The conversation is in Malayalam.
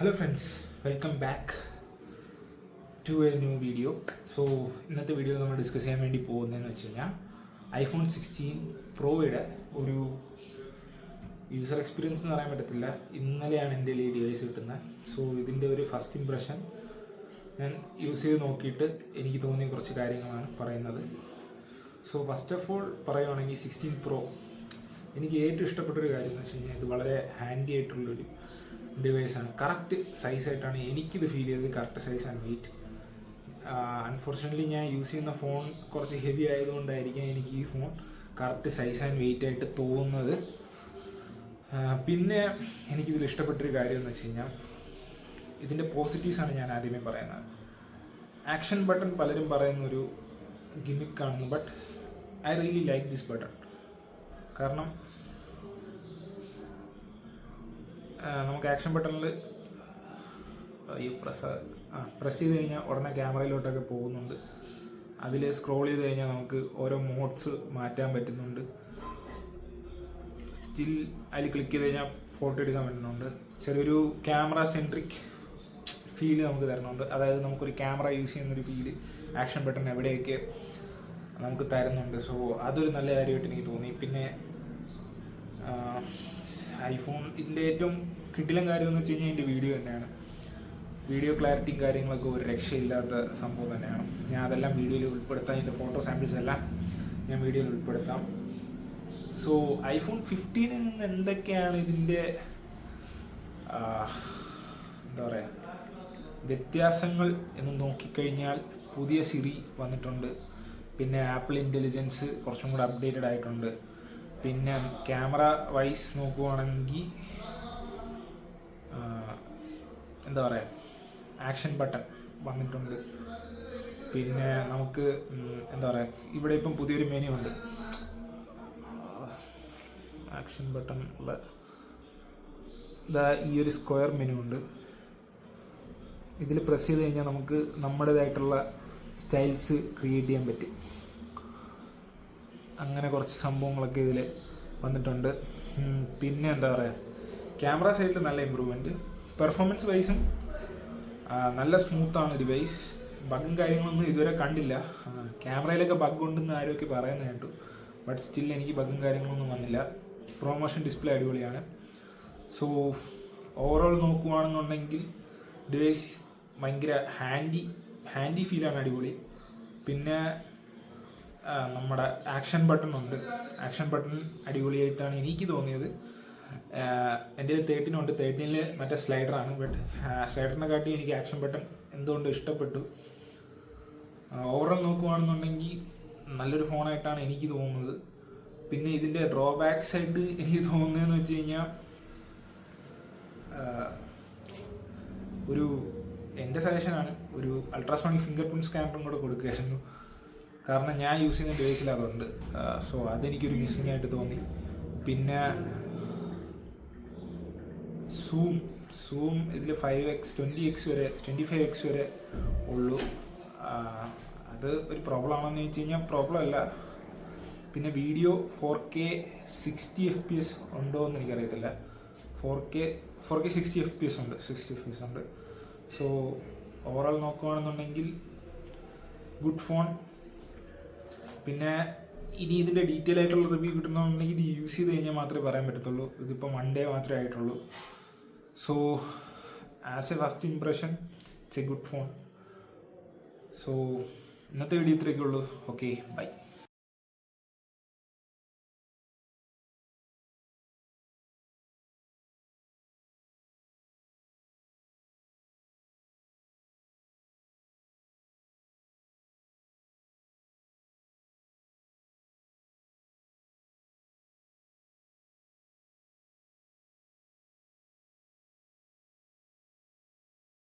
Hello friends, welcome back to a new video. So ഇന്നത്തെ വീഡിയോ നമ്മൾ ഡിസ്കസ് ചെയ്യാൻ വേണ്ടി പോകുന്നതെന്ന് വെച്ച് കഴിഞ്ഞാൽ ഐഫോൺ 16 പ്രോയുടെ ഒരു യൂസർ എക്സ്പീരിയൻസ് എന്ന് പറയാൻ പറ്റത്തില്ല. ഇന്നലെയാണ് എൻ്റെ ഈ ഡിവൈസ് കിട്ടുന്നത്. സോ ഇതിൻ്റെ ഒരു ഫസ്റ്റ് ഇംപ്രഷൻ ഞാൻ യൂസ് ചെയ്ത് നോക്കിയിട്ട് എനിക്ക് തോന്നിയ കുറച്ച് കാര്യങ്ങളാണ് പറയുന്നത്. സോ ഫസ്റ്റ് ഓഫ് ഓൾ പറയുകയാണെങ്കിൽ 16 പ്രോ എനിക്ക് ഏറ്റവും ഇഷ്ടപ്പെട്ടൊരു കാര്യം എന്ന് വെച്ച് കഴിഞ്ഞാൽ ഇത് വളരെ ഹാൻഡി ആയിട്ടുള്ളൊരു ഡിവൈസാണ്. കറക്റ്റ് സൈസായിട്ടാണ് എനിക്കിത് ഫീൽ ചെയ്തത്. Correct size and weight. Unfortunately ഞാൻ യൂസ് ചെയ്യുന്ന ഫോൺ കുറച്ച് ഹെവി ആയതുകൊണ്ടായിരിക്കാം എനിക്ക് ഈ phone correct size and weight ആയിട്ട് തോന്നുന്നത്. പിന്നെ എനിക്കിതിൽ ഇഷ്ടപ്പെട്ടൊരു കാര്യം എന്ന് വെച്ച് കഴിഞ്ഞാൽ ഇതിൻ്റെ പോസിറ്റീവ്സാണ് ഞാൻ ആദ്യമേ പറയുന്നത്. ആക്ഷൻ ബട്ടൺ പലരും പറയുന്നൊരു ഗിമിക്കാണെന്ന്, but I really like this button. കാരണം നമുക്ക് ആക്ഷൻ ബട്ടണിൽ ഈ പ്രസ് ചെയ്ത് കഴിഞ്ഞാൽ ഉടനെ ക്യാമറയിലോട്ടൊക്കെ പോകുന്നുണ്ട്. അതിൽ സ്ക്രോൾ ചെയ്ത് കഴിഞ്ഞാൽ നമുക്ക് ഓരോ മോഡ്സ് മാറ്റാൻ പറ്റുന്നുണ്ട്. സ്റ്റിൽ അതിൽ ക്ലിക്ക് ചെയ്ത് കഴിഞ്ഞാൽ ഫോട്ടോ എടുക്കാൻ പറ്റുന്നുണ്ട്. ചെറിയൊരു ക്യാമറ സെൻട്രിക് ഫീല് നമുക്ക് തരുന്നുണ്ട്. അതായത് നമുക്കൊരു ക്യാമറ യൂസ് ചെയ്യുന്നൊരു ഫീല് ആക്ഷൻ ബട്ടൺ എവിടെയൊക്കെ നമുക്ക് തരുന്നുണ്ട്. സോ അതൊരു നല്ല കാര്യമായിട്ട് എനിക്ക് തോന്നി. പിന്നെ ഐഫോൺ ഇതിൻ്റെ ഏറ്റവും കിടിലൻ കാര്യം എന്ന് വെച്ച് കഴിഞ്ഞാൽ ഇതിൻ്റെ വീഡിയോ തന്നെയാണ്. വീഡിയോ ക്ലാരിറ്റിയും കാര്യങ്ങളൊക്കെ ഒരു രക്ഷയില്ലാത്ത സംഭവം തന്നെയാണ്. ഞാൻ അതെല്ലാം വീഡിയോയിൽ ഉൾപ്പെടുത്താം. ഇതിൻ്റെ ഫോട്ടോ സാമ്പിൾസ് എല്ലാം ഞാൻ വീഡിയോയിൽ ഉൾപ്പെടുത്താം. സോ ഐഫോൺ 15 നിന്ന് എന്തൊക്കെയാണ് ഇതിൻ്റെ എന്താ പറയുക വ്യത്യാസങ്ങൾ എന്ന് നോക്കിക്കഴിഞ്ഞാൽ പുതിയ സിറി വന്നിട്ടുണ്ട്. പിന്നെ ആപ്പിൾ ഇൻ്റലിജൻസ് കുറച്ചും കൂടെ അപ്ഡേറ്റഡ് ആയിട്ടുണ്ട്. പിന്നെ ക്യാമറ വൈസ് നോക്കുവാണെങ്കിൽ എന്താ പറയുക ആക്ഷൻ ബട്ടൺ വന്നിട്ടുണ്ട്. പിന്നെ നമുക്ക് എന്താ പറയുക ഇവിടെ ഇപ്പം പുതിയൊരു മെനു ഉണ്ട്. ആക്ഷൻ ബട്ടൺ ഉള്ള ഈ ഒരു സ്ക്വയർ മെനു ഉണ്ട്. ഇതിൽ പ്രസ് ചെയ്ത് കഴിഞ്ഞാൽ നമുക്ക് നമ്മുടേതായിട്ടുള്ള സ്റ്റൈൽസ് ക്രിയേറ്റ് ചെയ്യാൻ പറ്റും. അങ്ങനെ കുറച്ച് സംഭവങ്ങളൊക്കെ ഇതിൽ വന്നിട്ടുണ്ട്. പിന്നെ എന്താ പറയുക ക്യാമറ സൈഡിൽ നല്ല ഇമ്പ്രൂവ്മെൻറ്റ്. പെർഫോമൻസ് വൈസും നല്ല സ്മൂത്താണ് ഡിവൈസ്. ബഗ്ഗും കാര്യങ്ങളൊന്നും ഇതുവരെ കണ്ടില്ല. ക്യാമറയിലൊക്കെ ബഗ് ഉണ്ടെന്ന് ആരൊക്കെ പറയുന്നത് കേട്ടു, ബട്ട് സ്റ്റിൽ എനിക്ക് ബഗ്ഗും കാര്യങ്ങളൊന്നും വന്നില്ല. പ്രൊമോഷൻ ഡിസ്പ്ലേ അടിപൊളിയാണ്. സോ ഓവറോൾ നോക്കുകയാണെന്നുണ്ടെങ്കിൽ ഡിവൈസ് ഭയങ്കര ഹാൻഡി ഫീലാണ്, അടിപൊളി. പിന്നെ നമ്മുടെ ആക്ഷൻ ബട്ടൺ ഉണ്ട്. ആക്ഷൻ ബട്ടൺ അടിപൊളിയായിട്ടാണ് എനിക്ക് തോന്നിയത്. എൻ്റെ 13 ഉണ്ട്. 13 മറ്റേ സ്ലൈഡറാണ്, ബട്ട് സ്ലൈഡറിനെ കാട്ടി എനിക്ക് ആക്ഷൻ ബട്ടൺ എന്തുകൊണ്ട് ഇഷ്ടപ്പെട്ടു. ഓവറോൾ നോക്കുകയാണെന്നുണ്ടെങ്കിൽ നല്ലൊരു ഫോണായിട്ടാണ് എനിക്ക് തോന്നുന്നത്. പിന്നെ ഇതിൻ്റെ ഡ്രോബാക്സ് ആയിട്ട് എനിക്ക് തോന്നുന്നതെന്ന് വെച്ച് കഴിഞ്ഞാൽ ഒരു എൻ്റെ സജഷനാണ് ഒരു അൾട്രാസോണിക് ഫിംഗർ പ്രിൻറ്റ് സ്കാനറും കൂടെ കൊടുക്കുകയായിരുന്നു. കാരണം ഞാൻ യൂസ് ചെയ്യുന്ന ഡിവൈസിൽ അതുണ്ട്. സോ അതെനിക്കൊരു മിസ്സിങ് ആയിട്ട് തോന്നി. പിന്നെ സൂം ഇതിൽ 5x 20x വരെ 25x വരെ ഉള്ളൂ. അത് ഒരു പ്രോബ്ലം ആണെന്ന് വെച്ച് കഴിഞ്ഞാൽ പ്രോബ്ലം അല്ല. പിന്നെ വീഡിയോ 4K 60 FPS ഉണ്ടോ എന്ന് എനിക്കറിയത്തില്ല. 4K 60 FPS ഉണ്ട്. സോ ഓവറോൾ നോക്കുകയാണെന്നുണ്ടെങ്കിൽ ഗുഡ് ഫോൺ. പിന്നെ ഇനി ഇതിൻ്റെ ഡീറ്റെയിൽ ആയിട്ടുള്ള റിവ്യൂ കിട്ടണമെന്നുണ്ടെങ്കിൽ ഇത് യൂസ് ചെയ്ത് കഴിഞ്ഞാൽ മാത്രമേ പറയാൻ പറ്റത്തുള്ളൂ. ഇതിപ്പോൾ 1 ഡേ മാത്രമേ ആയിട്ടുള്ളൂ. So as a first impression it's a good phone. So ഇന്നത്തെ വീഡിയോ ഇത്രയൊക്കെ ഉള്ളൂ. Okay, by.